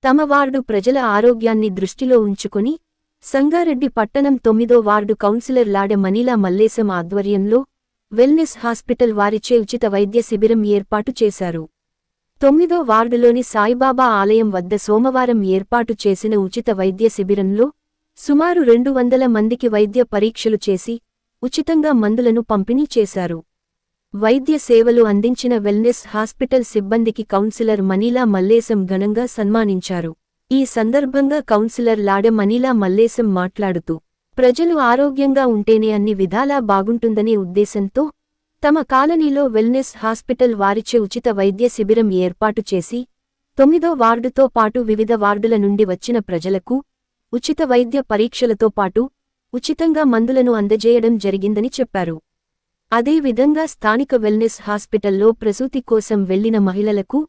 తమ వార్డు ప్రజల ఆరోగ్యాన్ని దృష్టిలో ఉంచుకుని సంగారెడ్డి పట్టణం 9వ వార్డు కౌన్సిలర్ లాడె మనీలా మల్లేశం ఆధ్వర్యంలో వెల్నెస్ హాస్పిటల్ వారిచే ఉచిత వైద్య శిబిరం ఏర్పాటు చేశారు. 9వ వార్డులోని సాయిబాబా ఆలయం వద్ద సోమవారం ఏర్పాటు చేసిన ఉచిత వైద్య శిబిరంలో సుమారు 200 మందికి వైద్య పరీక్షలు చేసి ఉచితంగా మందులను పంపిణీ చేశారు. వైద్య సేవలు అందించిన వెల్నెస్ హాస్పిటల్ సిబ్బందికి కౌన్సిలర్ మనీలా మల్లేశం ఘనంగా సన్మానించారు. ఈ సందర్భంగా కౌన్సిలర్ లాడె మనీలా మల్లేశం మాట్లాడుతూ, ప్రజలు ఆరోగ్యంగా ఉంటేనే అన్ని విధాలా బాగుంటుందనే ఉద్దేశంతో తమ కాలనీలో వెల్నెస్ హాస్పిటల్ వారిచే ఉచిత వైద్య శిబిరం ఏర్పాటు చేసి 9వ వార్డుతో పాటు వివిధ వార్డుల నుండి వచ్చిన ప్రజలకు ఉచిత వైద్య పరీక్షలతో పాటు ఉచితంగా మందులను అందజేయడం జరిగిందని చెప్పారు. అదేవిధంగా స్థానిక వెల్నెస్ హాస్పిటల్లో ప్రసూతి కోసం వెళ్లిన మహిళలకు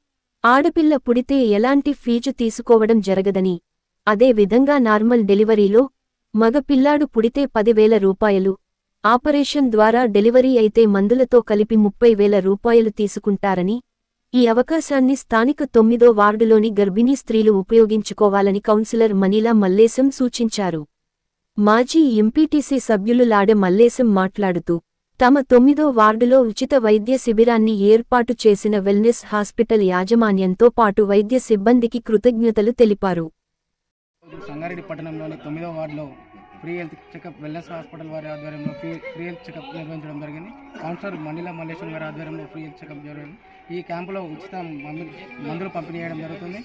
ఆడపిల్ల పుడితే ఎలాంటి ఫీజు తీసుకోవడం జరగదని, అదేవిధంగా నార్మల్ డెలివరీలో మగ పిల్లాడు పుడితే 10,000 రూపాయలు, ఆపరేషన్ ద్వారా డెలివరీ అయితే మందులతో కలిపి 30,000 రూపాయలు తీసుకుంటారని, ఈ అవకాశాన్ని స్థానిక 9వ వార్డులోని గర్భిణీ స్త్రీలు ఉపయోగించుకోవాలని కౌన్సిలర్ మనీలా మల్లేశం సూచించారు. మాజీ ఎంపీటీసీ సభ్యులు లాడె మల్లేశం మాట్లాడుతూ, తమ 9వ వార్డులో ఉచిత వైద్య శిబిరాన్ని ఏర్పాటు చేసిన వెల్నెస్ హాస్పిటల్ యాజమాన్యంతో పాటు వైద్య సిబ్బందికి కృతజ్ఞతలు తెలిపారు. సంగారెడ్డి పట్టణంలోని 9వ వార్డులో free health checkup wellness hospital వారి ఆధ్వర్యంలో ఫ్రీ హెల్త్ చెకప్ నిర్వహించడం జరిగింది. కౌన్సిలర్ మనీలా మల్లేశం గారి ఆధ్వర్యంలో ఫ్రీ హెల్త్ చెకప్ జరిగింది. ఈ క్యాంపులో ఉచిత మందులు పంపిణీ చేయడం జరుగుతుంది.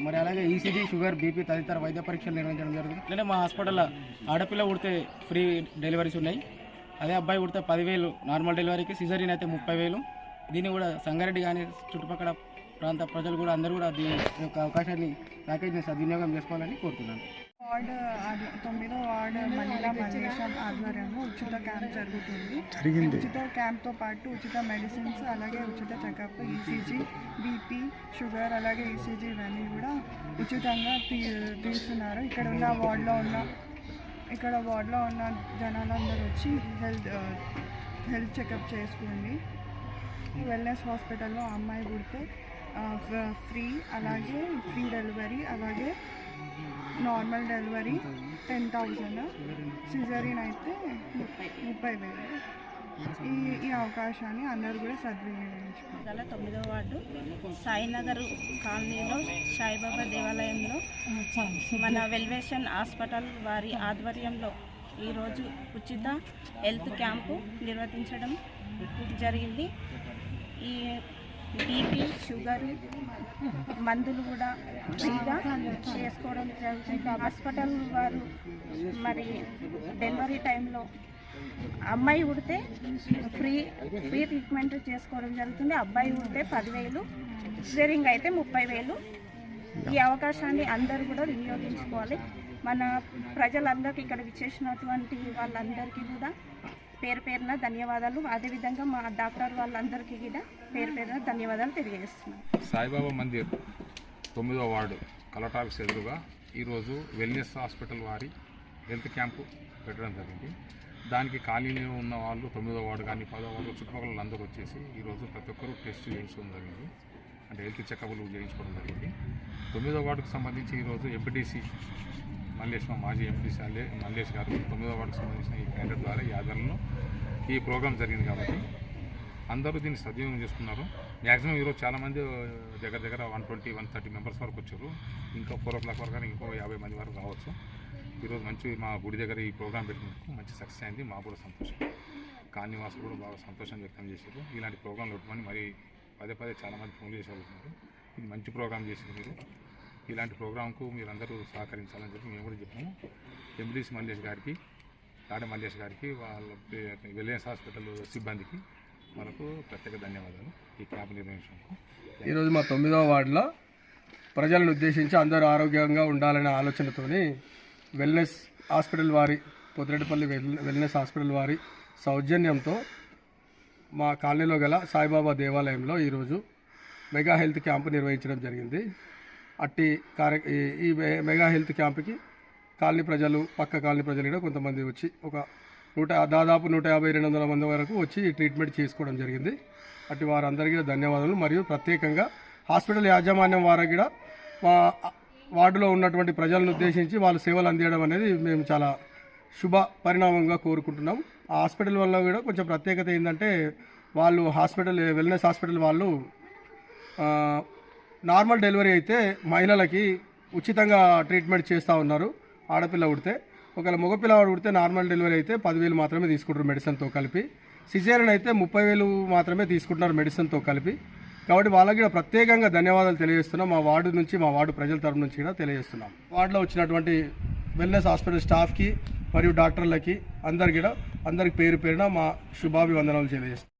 మరి అలాగే ఈసీజీ, షుగర్, బీపీ తదితర వైద్య పరీక్షలు నిర్వహించడం జరుగుతుంది. అంటే మా హాస్పిటల్లో ఆడపిల్ల ఉడితే ఫ్రీ డెలివరీస్ ఉన్నాయి. అదే అబ్బాయి ఉడితే 10,000 నార్మల్ డెలివరీకి, సిజరీన్ అయితే 30,000. దీన్ని కూడా సంగారెడ్డి కానీ చుట్టుపక్కల ప్రాంత ప్రజలు కూడా అందరూ కూడా దీని యొక్క అవకాశాన్ని ప్యాకేజ్ని సద్వినియోగం చేసుకోవాలని కోరుతున్నాను. వార్డు 9వ వార్డు మనీలా మల్లేశం ఆధ్వర్యంలో ఉచిత క్యాంప్ జరుగుతుంది. ఉచిత క్యాంప్తో పాటు ఉచిత మెడిసిన్స్, అలాగే ఉచిత చెకప్, ఈసీజీ, బీపీ, షుగర్, అలాగే ఈసీజీ ఇవన్నీ కూడా ఉచితంగా తీస్తున్నారు. ఇక్కడ వార్డులో ఉన్న జనాలందరూ వచ్చి హెల్త్ చెకప్ చేసుకోండి. వెల్నెస్ హాస్పిటల్లో అమ్మాయి పుడితే ఫ్రీ, అలాగే ఫ్రీ డెలివరీ, అలాగే నార్మల్ డెలివరీ 10,000, సిజరీన్ అయితే 30,000. ఈ అవకాశాన్ని అందరూ కూడా సద్వినియోగించుకోవాలి. 9వ వార్డు సాయినగర్ కాలనీలో సాయిబాబా దేవాలయంలో మన వెల్వేషన్ హాస్పిటల్ వారి ఆధ్వర్యంలో ఈరోజు ఉచిత హెల్త్ క్యాంపు నిర్వహించడం జరిగింది. ఈ బీపీ, షుగర్ మందులు కూడా ఫ్రీగా చేసుకోవడం జరుగుతుంది. హాస్పిటల్ వారు మరి డెలివరీ టైంలో అమ్మాయి ఉడితే ఫ్రీ ట్రీట్మెంట్ చేసుకోవడం జరుగుతుంది. అబ్బాయి ఉడితే 10,000, సిజరింగ్ అయితే 30,000. ఈ అవకాశాన్ని అందరూ కూడా వినియోగించుకోవాలి. మన ప్రజలందరికీ, ఇక్కడ విచ్చేసినటువంటి వాళ్ళందరికీ కూడా పేరు పేరున ధన్యవాదాలు. అదేవిధంగా మా డాక్టర్ వాళ్ళందరికీ కూడా పేరు పేరున ధన్యవాదాలు తెలియజేస్తున్నాను. సాయిబాబా మందిర్ 9వ వార్డు కలెక్టర్ ఆఫీస్ ఎదురుగా ఈరోజు వెల్నెస్ హాస్పిటల్ వారి హెల్త్ క్యాంపు పెట్టడం జరిగింది. దానికి కాలనీలో ఉన్న వాళ్ళు 9వ వార్డు కానీ 10వ వార్డు చుట్టుపక్కల అందరూ వచ్చేసి ఈరోజు ప్రతి ఒక్కరూ టెస్ట్ చేయించుకోవడం జరిగింది. అంటే హెల్త్ చెకప్లు చేయించుకోవడం జరిగింది. 9వ వార్డుకు సంబంధించి ఈరోజు ఎంపీటీసీ మాజీ ఎంపీటీసీ మల్లేష్ గారు 9వ వార్డుకు సంబంధించిన ఈ క్యాండిడేట్ ద్వారా ఈ ఆధారంలో ఈ ప్రోగ్రాం జరిగింది. కాబట్టి అందరూ దీన్ని సద్వినియోగం చేసుకున్నారు. మ్యాక్సిమం ఈరోజు చాలామంది దగ్గర 120-130 మెంబర్స్ వరకు వచ్చారు. ఇంకా 4 o'clock వరకు కానీ ఇంకో 50 మంది వరకు రావచ్చు. ఈరోజు మంచి మా గుడి దగ్గర ఈ ప్రోగ్రాం పెట్టినందుకు మంచి సక్సెస్ అయింది. మాకు కూడా సంతోషం. కాలనీవాసులు కూడా బాగా సంతోషం వ్యక్తం చేశారు. ఇలాంటి ప్రోగ్రాంలు పెట్టుకొని మరి పదే చాలామంది ఫోన్ చేసి అడుగుతున్నారు. ఇది మంచి ప్రోగ్రాం చేసింది. మీరు ఇలాంటి ప్రోగ్రాంకు మీరందరూ సహకరించాలని చెప్పి మేము కూడా చెప్పాము. ఎంపీటీసీ మల్లేష్ గారికి, లాడె మల్లేష్ గారికి, వాళ్ళ వెల్నెస్ హాస్పిటల్ సిబ్బందికి మనకు ప్రత్యేక ధన్యవాదాలు ఈ క్యాంపు నిర్వహించడానికి. ఈరోజు మా 9వ వార్డులో ప్రజలను ఉద్దేశించి అందరూ ఆరోగ్యంగా ఉండాలనే ఆలోచనతోని వెల్నెస్ హాస్పిటల్ వారి పొద్దురెడ్డిపల్లి వెల్నెస్ హాస్పిటల్ వారి సౌజన్యంతో మా కాలనీలో గల సాయిబాబా దేవాలయంలో ఈరోజు మెగా హెల్త్ క్యాంపు నిర్వహించడం జరిగింది. ఈ మెగా హెల్త్ క్యాంపుకి కాలనీ ప్రజలు, పక్క కాలనీ ప్రజలు కూడా కొంతమంది వచ్చి దాదాపు 150-200 మంది వరకు వచ్చి ట్రీట్మెంట్ చేసుకోవడం జరిగింది. అటు వారందరికీ ధన్యవాదాలు. మరియు ప్రత్యేకంగా హాస్పిటల్ యాజమాన్యం వారికి కూడా వార్డులో ఉన్నటువంటి ప్రజలను ఉద్దేశించి వాళ్ళు సేవలు అందించడం అనేది మేము చాలా శుభ పరిణామంగా కోరుకుంటున్నాం. ఆ హాస్పిటల్ వల్ల కూడా కొంచెం ప్రత్యేకత ఏంటంటే వాళ్ళు వెల్నెస్ హాస్పిటల్ వాళ్ళు నార్మల్ డెలివరీ అయితే మహిళలకి ఉచితంగా ట్రీట్మెంట్ చేస్తూ ఉన్నారు. ఆడపిల్ల పుడితే, ఒకవేళ మగపిల్లవాడు పుడితే నార్మల్ డెలివరీ అయితే 10,000 మాత్రమే తీసుకుంటారు మెడిసిన్తో కలిపి. సిజేరియన్ అయితే 30,000 మాత్రమే తీసుకుంటున్నారు మెడిసిన్తో కలిపి. కాబట్టి వాళ్ళకి కూడా ప్రత్యేకంగా ధన్యవాదాలు తెలియజేస్తున్నాం. మా వార్డు నుంచి, మా వార్డు ప్రజల తరపు నుంచి కూడా తెలియజేస్తున్నాం. వార్డులో వచ్చినటువంటి వెల్నెస్ హాస్పిటల్ స్టాఫ్కి మరియు డాక్టర్లకి అందరికీ పేరు పేరున మా శుభాభివందనాలు తెలియజేస్తున్నాం.